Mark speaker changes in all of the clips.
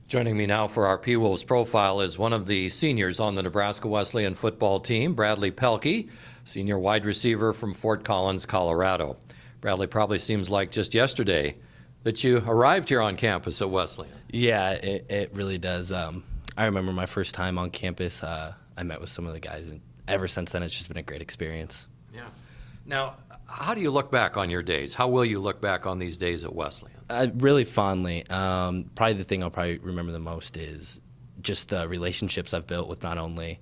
Speaker 1: Joining me now for our P-Wolves profile is one of the seniors on the Nebraska Wesleyan football team, Bradley Pelkey, senior wide receiver from Fort Collins, Colorado. Bradley, probably seems like just yesterday that you arrived here on campus at Wesleyan.
Speaker 2: Yeah, it really does. I remember my first time on campus. I met with some of the guys, and ever since then, it's just been a great experience.
Speaker 1: Yeah. Now, how do you look back on your days? How will you look back on these days at Wesleyan?
Speaker 2: Really fondly. Probably the thing I'll probably remember the most is just the relationships I've built with not only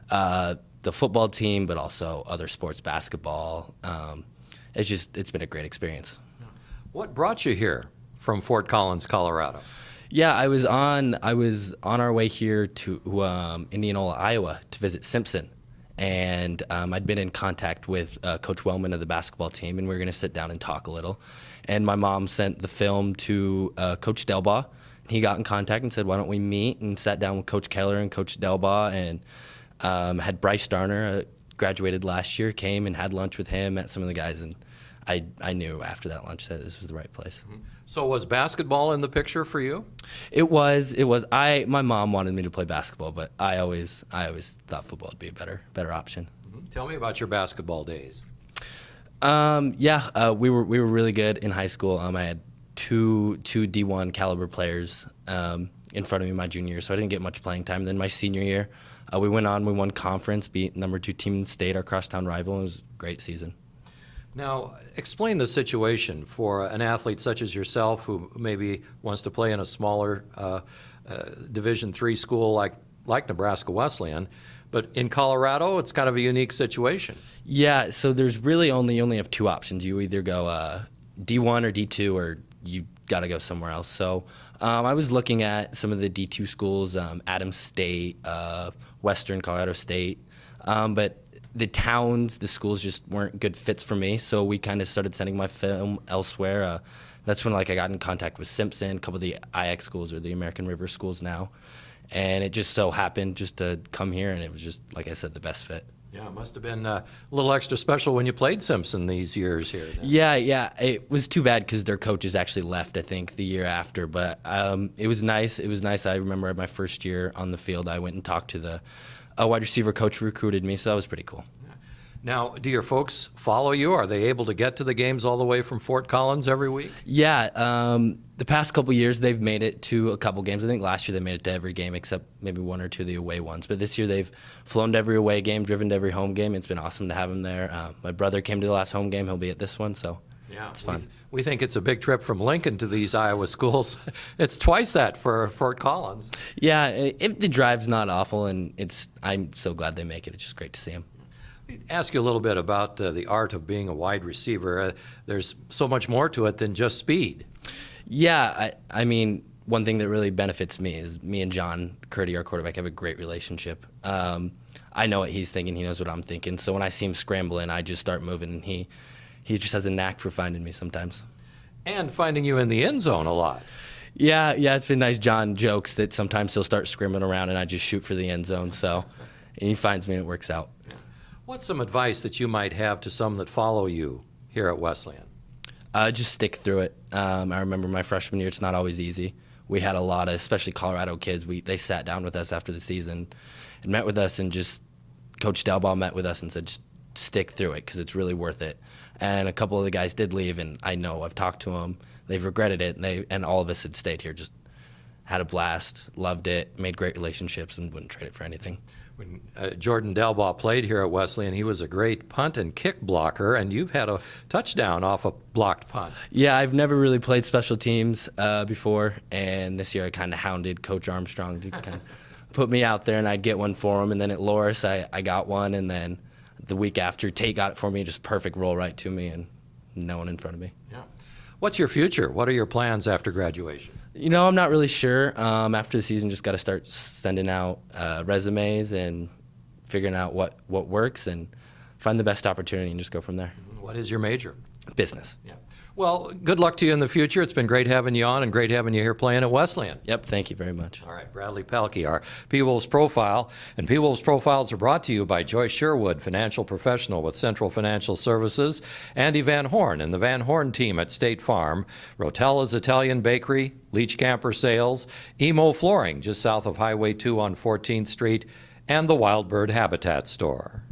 Speaker 2: the football team, but also other sports, basketball. It's been a great experience.
Speaker 1: What brought you here from Fort Collins, Colorado?
Speaker 2: Yeah, I was on our way here to Indianola, Iowa, to visit Simpson, and I'd been in contact with Coach Wellman of the basketball team, and we were going to sit down and talk a little. And my mom sent the film to Coach Delbaugh. He got in contact and said, "Why don't we meet?" And sat down with Coach Keller and Coach Delbaugh, and had Bryce Darner, graduated last year, came and had lunch with him, met some of the guys, and I knew after that lunch that this was the right place.
Speaker 1: So was basketball in the picture for you?
Speaker 2: It was. My mom wanted me to play basketball, but I always thought football would be a better option.
Speaker 1: Tell me about your basketball days.
Speaker 2: We were really good in high school. I had two D1 caliber players in front of me my junior year, so I didn't get much playing time. Then my senior year, we won conference, beat number 2 team in the state, our crosstown rival. It was a great season.
Speaker 1: Now, explain the situation for an athlete such as yourself who maybe wants to play in a smaller Division III school like Nebraska Wesleyan, but in Colorado, it's kind of a unique situation.
Speaker 2: Yeah, so there's really only have 2 options. You either go D1 or D2, or you got to go somewhere else. So I was looking at some of the D2 schools, Adams State, Western Colorado State, but the schools just weren't good fits for me, so we kind of started sending my film elsewhere. That's when I got in contact with Simpson, a couple of the IX schools, or the American River schools now, and it just so happened just to come here, and it was just, like I said, the best fit.
Speaker 1: Yeah, it must have been a little extra special when you played Simpson these years here. Then.
Speaker 2: Yeah, it was too bad because their coaches actually left, I think, the year after, but it was nice. It was nice. I remember my first year on the field, I went and talked to the wide receiver coach who recruited me, so that was pretty cool.
Speaker 1: Now, do your folks follow you? Are they able to get to the games all the way from Fort Collins every week?
Speaker 2: Yeah, the past couple years they've made it to a couple games. I think last year they made it to every game except maybe 1 or 2 of the away ones. But this year they've flown to every away game, driven to every home game. It's been awesome to have them there. My brother came to the last home game. He'll be at this one, so yeah, it's fun.
Speaker 1: We think it's a big trip from Lincoln to these Iowa schools. It's twice that for Fort Collins.
Speaker 2: Yeah, the drive's not awful, and I'm so glad they make it. It's just great to see them.
Speaker 1: Ask you a little bit about the art of being a wide receiver. There's so much more to it than just speed.
Speaker 2: Yeah, I mean, one thing that really benefits me is me and John Curdy, our quarterback, have a great relationship. I know what he's thinking. He knows what I'm thinking. So when I see him scrambling, I just start moving, and he just has a knack for finding me sometimes.
Speaker 1: And finding you in the end zone a lot.
Speaker 2: Yeah, it's been nice. John jokes that sometimes he'll start scrimming around, and I just shoot for the end zone. So and he finds me, and it works out.
Speaker 1: What's some advice that you might have to some that follow you here at Wesleyan?
Speaker 2: Just stick through it. I remember my freshman year, it's not always easy. We had a lot of, especially Colorado kids, they sat down with us after the season and met with us, and just Coach Delbaugh met with us and said, just stick through it because it's really worth it. And a couple of the guys did leave, and I know I've talked to them. They've regretted it, and all of us had stayed here, just had a blast, loved it, made great relationships, and wouldn't trade it for anything.
Speaker 1: When Jordan Delbaugh played here at Wesleyan, he was a great punt and kick blocker, and you've had a touchdown off a blocked punt.
Speaker 2: Yeah, I've never really played special teams before, and this year I kind of hounded Coach Armstrong to kind of put me out there, and I'd get one for him. And then at Loris, I got one, and then the week after, Tate got it for me, just perfect roll right to me, and no one in front of me.
Speaker 1: Yeah. What's your future? What are your plans after graduation?
Speaker 2: I'm not really sure. After the season, just got to start sending out resumes and figuring out what works and find the best opportunity and just go from there.
Speaker 1: What is your major?
Speaker 2: Business.
Speaker 1: Yeah. Well, good luck to you in the future. It's been great having you on and great having you here playing at Wesleyan.
Speaker 2: Yep, thank you very much.
Speaker 1: All right, Bradley Pelkey, our P-Wolves Profile. And P-Wolves Profiles are brought to you by Joyce Sherwood, financial professional with Central Financial Services, Andy Van Horn and the Van Horn team at State Farm, Rotella's Italian Bakery, Leach Camper Sales, Emo Flooring just south of Highway 2 on 14th Street, and the Wild Bird Habitat Store.